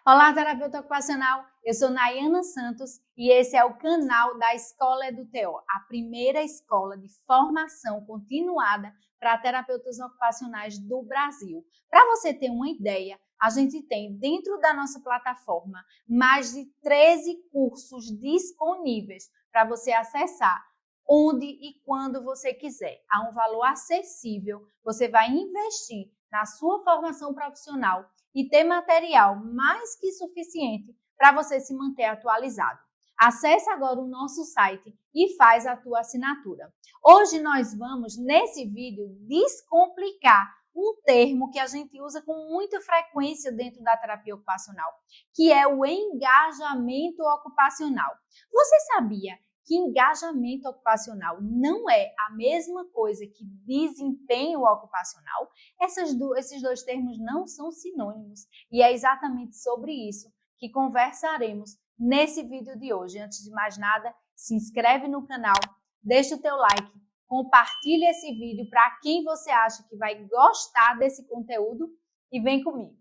Olá, terapeuta ocupacional! Eu sou Nayana Santos e esse é o canal da Escola EduTO, a primeira escola de formação continuada para terapeutas ocupacionais do Brasil. Para você ter uma ideia, a gente tem dentro da nossa plataforma mais de 13 cursos disponíveis para você acessar onde e quando você quiser. A um valor acessível, você vai investir na sua formação profissional e ter material mais que suficiente para você se manter atualizado. Acesse agora o nosso site e faz a tua assinatura. Hoje nós vamos, nesse vídeo, descomplicar um termo que a gente usa com muita frequência dentro da terapia ocupacional, que é o engajamento ocupacional. Você sabia que engajamento ocupacional não é a mesma coisa que desempenho ocupacional? Esses dois termos não são sinônimos e é exatamente sobre isso que conversaremos nesse vídeo de hoje. Antes de mais nada, se inscreve no canal, deixa o teu like, compartilha esse vídeo para quem você acha que vai gostar desse conteúdo e vem comigo.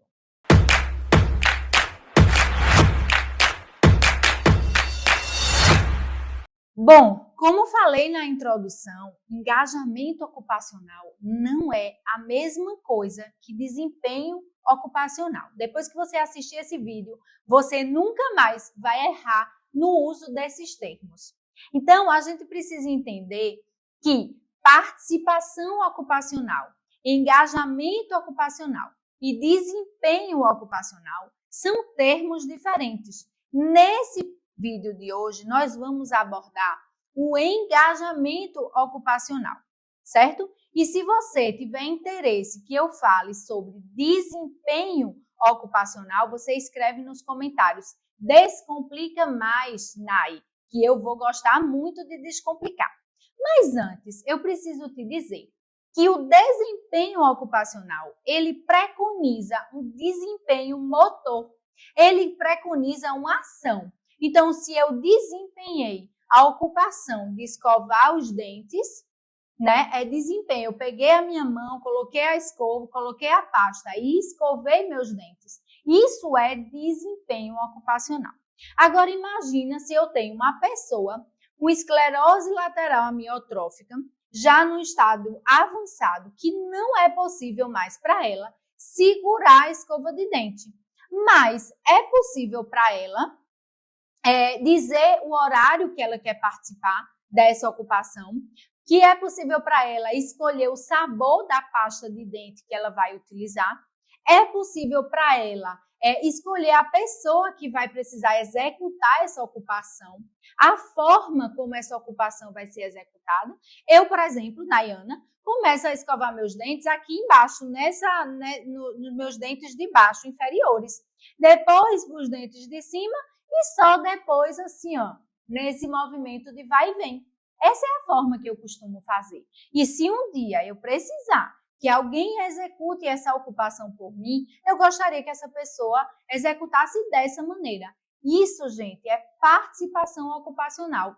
Bom, como falei na introdução, engajamento ocupacional não é a mesma coisa que desempenho ocupacional. Depois que você assistir esse vídeo, você nunca mais vai errar no uso desses termos. Então, a gente precisa entender que participação ocupacional, engajamento ocupacional e desempenho ocupacional são termos diferentes. Nesse vídeo de hoje, nós vamos abordar o engajamento ocupacional, certo? E se você tiver interesse que eu fale sobre desempenho ocupacional, você escreve nos comentários. Descomplica mais, Nay, que eu vou gostar muito de descomplicar. Mas antes, eu preciso te dizer que o desempenho ocupacional, ele preconiza um desempenho motor. Ele preconiza uma ação. Então, se eu desempenhei a ocupação de escovar os dentes, né, é desempenho. Eu peguei a minha mão, coloquei a escova, coloquei a pasta e escovei meus dentes. Isso é desempenho ocupacional. Agora, imagina se eu tenho uma pessoa com esclerose lateral amiotrófica, já no estado avançado, que não é possível mais para ela segurar a escova de dente. Mas é possível para ela dizer o horário que ela quer participar dessa ocupação, que é possível para ela escolher o sabor da pasta de dente que ela vai utilizar, é possível para ela escolher a pessoa que vai precisar executar essa ocupação, a forma como essa ocupação vai ser executada. Eu, por exemplo, Nayana, começo a escovar meus dentes aqui embaixo, nos meus dentes de baixo, inferiores. Depois, os dentes de cima, e só depois, assim, ó, nesse movimento de vai e vem. Essa é a forma que eu costumo fazer. E se um dia eu precisar que alguém execute essa ocupação por mim, eu gostaria que essa pessoa executasse dessa maneira. Isso, gente, é participação ocupacional.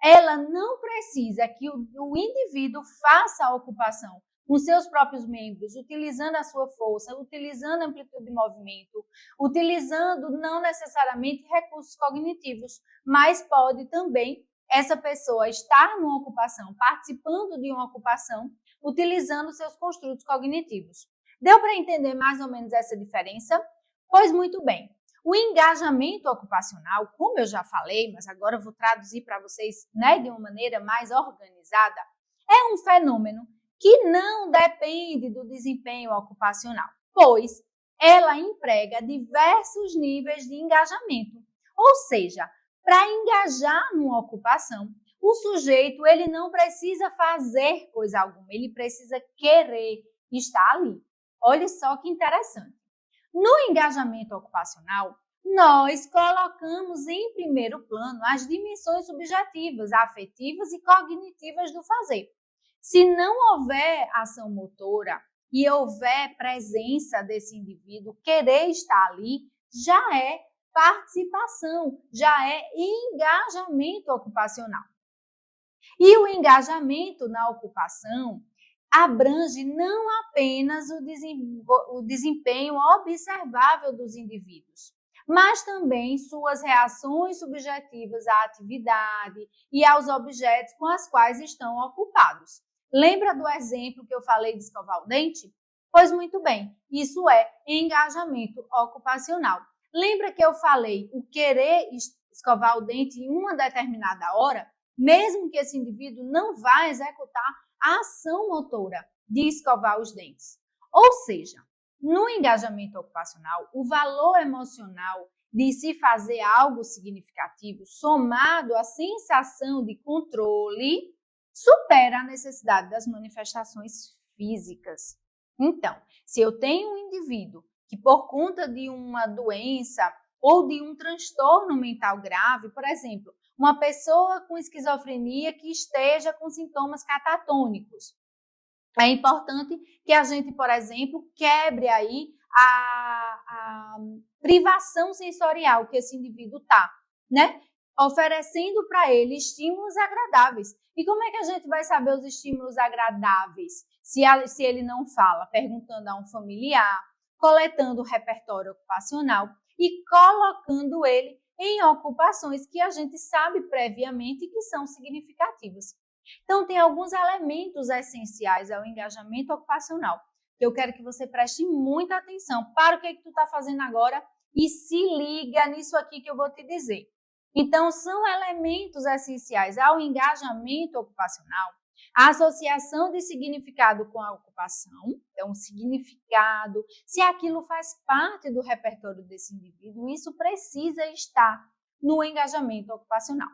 Ela não precisa que o indivíduo faça a ocupação com seus próprios membros, utilizando a sua força, utilizando a amplitude de movimento, utilizando não necessariamente recursos cognitivos, mas pode também essa pessoa estar numa ocupação, participando de uma ocupação, utilizando seus construtos cognitivos. Deu para entender mais ou menos essa diferença? Pois muito bem. O engajamento ocupacional, como eu já falei, mas agora eu vou traduzir para vocês, né, de uma maneira mais organizada, é um fenômeno que não depende do desempenho ocupacional, pois ela emprega diversos níveis de engajamento. Ou seja, para engajar numa ocupação, o sujeito ele não precisa fazer coisa alguma, ele precisa querer estar ali. Olha só que interessante. No engajamento ocupacional, nós colocamos em primeiro plano as dimensões subjetivas, afetivas e cognitivas do fazer. Se não houver ação motora e houver presença desse indivíduo, querer estar ali, já é participação, já é engajamento ocupacional. E o engajamento na ocupação abrange não apenas o desempenho observável dos indivíduos, mas também suas reações subjetivas à atividade e aos objetos com os quais estão ocupados. Lembra do exemplo que eu falei de escovar o dente? Pois muito bem, isso é engajamento ocupacional. Lembra que eu falei o querer escovar o dente em uma determinada hora, mesmo que esse indivíduo não vá executar a ação motora de escovar os dentes? Ou seja, no engajamento ocupacional, o valor emocional de se fazer algo significativo, somado à sensação de controle, supera a necessidade das manifestações físicas. Então, se eu tenho um indivíduo que por conta de uma doença ou de um transtorno mental grave, por exemplo, uma pessoa com esquizofrenia que esteja com sintomas catatônicos, é importante que a gente, por exemplo, quebre aí a privação sensorial que esse indivíduo está, né? Oferecendo para ele estímulos agradáveis. E como é que a gente vai saber os estímulos agradáveis se ele não fala? Perguntando a um familiar, coletando o repertório ocupacional e colocando ele em ocupações que a gente sabe previamente que são significativas. Então, tem alguns elementos essenciais ao engajamento ocupacional que eu quero que você preste muita atenção. Para o que tu está fazendo agora e se liga nisso aqui que eu vou te dizer. Então, são elementos essenciais ao engajamento ocupacional a associação de significado com a ocupação, então o significado, se aquilo faz parte do repertório desse indivíduo, isso precisa estar no engajamento ocupacional.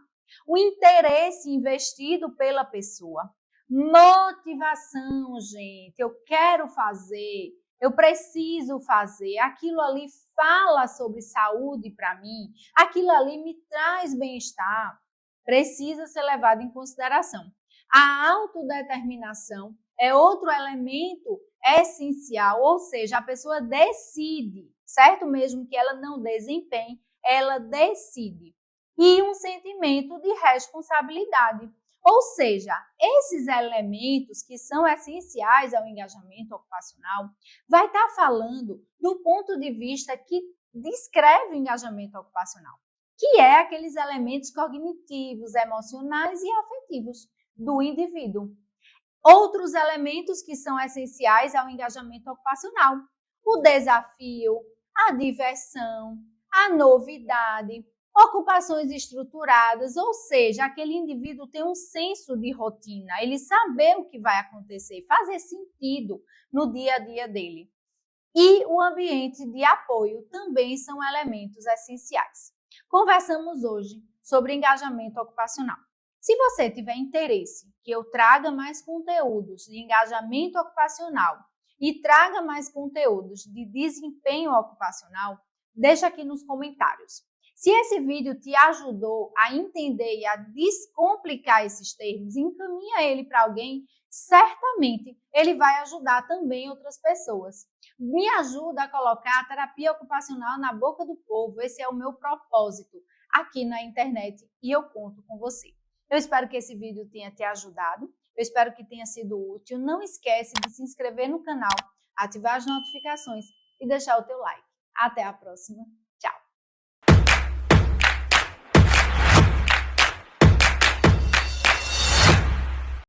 O interesse investido pela pessoa, motivação, gente, eu quero fazer, eu preciso fazer, aquilo ali fala sobre saúde para mim, aquilo ali me traz bem-estar, precisa ser levado em consideração. A autodeterminação é outro elemento essencial, ou seja, a pessoa decide, certo? Mesmo que ela não desempenhe, ela decide. E um sentimento de responsabilidade. Ou seja, esses elementos que são essenciais ao engajamento ocupacional vai estar falando do ponto de vista que descreve o engajamento ocupacional, que é aqueles elementos cognitivos, emocionais e afetivos do indivíduo. Outros elementos que são essenciais ao engajamento ocupacional: o desafio, a diversão, a novidade, ocupações estruturadas, ou seja, aquele indivíduo tem um senso de rotina, ele saber o que vai acontecer, fazer sentido no dia a dia dele. E o ambiente de apoio também são elementos essenciais. Conversamos hoje sobre engajamento ocupacional. Se você tiver interesse que eu traga mais conteúdos de engajamento ocupacional e traga mais conteúdos de desempenho ocupacional, deixa aqui nos comentários. Se esse vídeo te ajudou a entender e a descomplicar esses termos, encaminha ele para alguém, certamente ele vai ajudar também outras pessoas. Me ajuda a colocar a terapia ocupacional na boca do povo, esse é o meu propósito aqui na internet e eu conto com você. Eu espero que esse vídeo tenha te ajudado, eu espero que tenha sido útil. Não esquece de se inscrever no canal, ativar as notificações e deixar o teu like. Até a próxima!